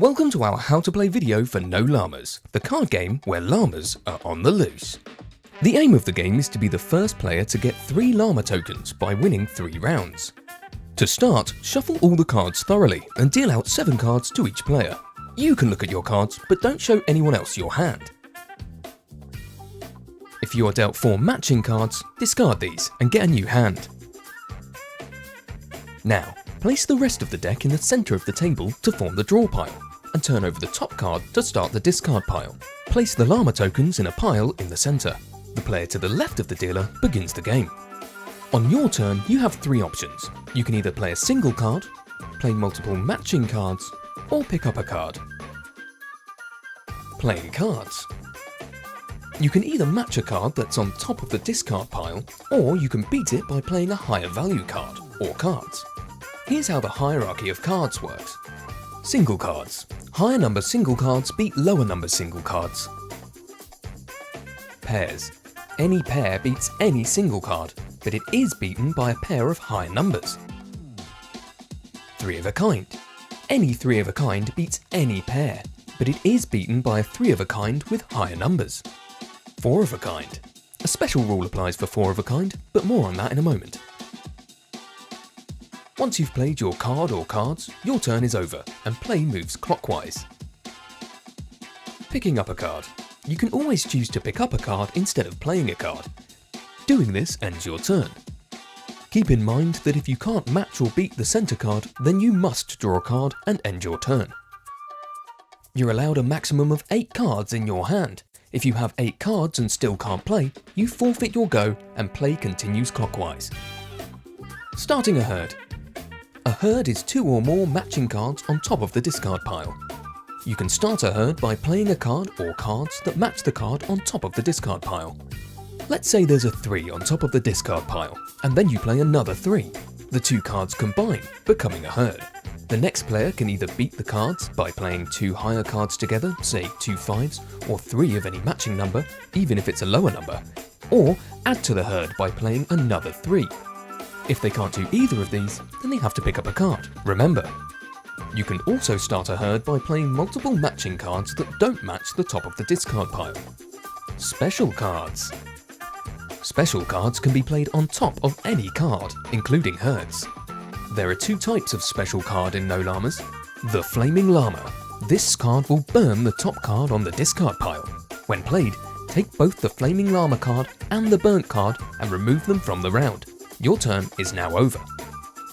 Welcome to our How to Play video for No Llamas, the card game where llamas are on the loose. The aim of the game is to be the first player to get 3 llama tokens by winning 3 rounds. To start, shuffle all the cards thoroughly and deal out 7 cards to each player. You can look at your cards, but don't show anyone else your hand. If you are dealt 4 matching cards, discard these and get a new hand. Now, place the rest of the deck in the centre of the table to form the draw pile, and turn over the top card to start the discard pile. Place the llama tokens in a pile in the centre. The player to the left of the dealer begins the game. On your turn, you have 3 options. You can either play a single card, play multiple matching cards, or pick up a card. Playing cards. You can either match a card that's on top of the discard pile, or you can beat it by playing a higher value card, or cards. Here's how the hierarchy of cards works. Single cards. Higher number single cards beat lower number single cards. Pairs. Any pair beats any single card, but it is beaten by a pair of higher numbers. 3 of a kind. Any 3 of a kind beats any pair, but it is beaten by a 3 of a kind with higher numbers. 4 of a kind. A special rule applies for 4 of a kind, but more on that in a moment. Once you've played your card or cards, your turn is over and play moves clockwise. Picking up a card. You can always choose to pick up a card instead of playing a card. Doing this ends your turn. Keep in mind that if you can't match or beat the centre card, then you must draw a card and end your turn. You're allowed a maximum of 8 cards in your hand. If you have 8 cards and still can't play, you forfeit your go and play continues clockwise. Starting a herd. A herd is 2 or more matching cards on top of the discard pile. You can start a herd by playing a card or cards that match the card on top of the discard pile. Let's say there's a 3 on top of the discard pile, and then you play another 3. The 2 cards combine, becoming a herd. The next player can either beat the cards by playing 2 higher cards together, say 2 5s, or 3 of any matching number, even if it's a lower number, or add to the herd by playing another 3. If they can't do either of these, then they have to pick up a card. Remember, you can also start a herd by playing multiple matching cards that don't match the top of the discard pile. Special cards. Special cards can be played on top of any card, including herds. There are 2 types of special card in No Llamas. The Flaming Llama. This card will burn the top card on the discard pile. When played, take both the Flaming Llama card and the burnt card and remove them from the round. Your turn is now over.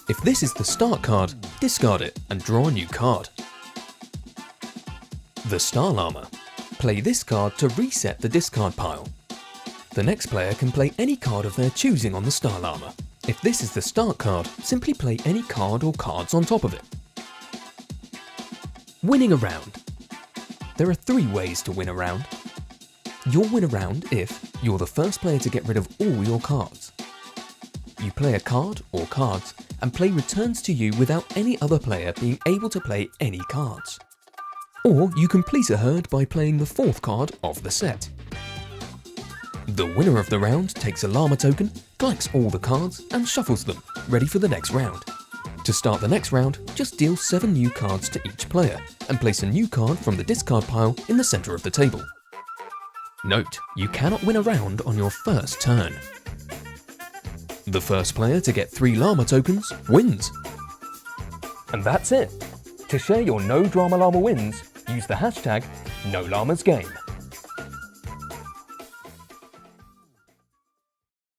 If this is the start card, discard it and draw a new card. The Star Llama. Play this card to reset the discard pile. The next player can play any card of their choosing on the Star Llama. If this is the start card, simply play any card or cards on top of it. Winning a round. There are 3 ways to win a round. You'll win a round if you're the first player to get rid of all your cards. You play a card or cards and play returns to you without any other player being able to play any cards. Or you complete a herd by playing the 4th card of the set. The winner of the round takes a llama token, collects all the cards and shuffles them, ready for the next round. To start the next round, just deal 7 new cards to each player and place a new card from the discard pile in the centre of the table. Note, you cannot win a round on your first turn. The first player to get 3 llama tokens wins. And that's it. To share your No Drama Llama wins, use the hashtag NoLlamasGame.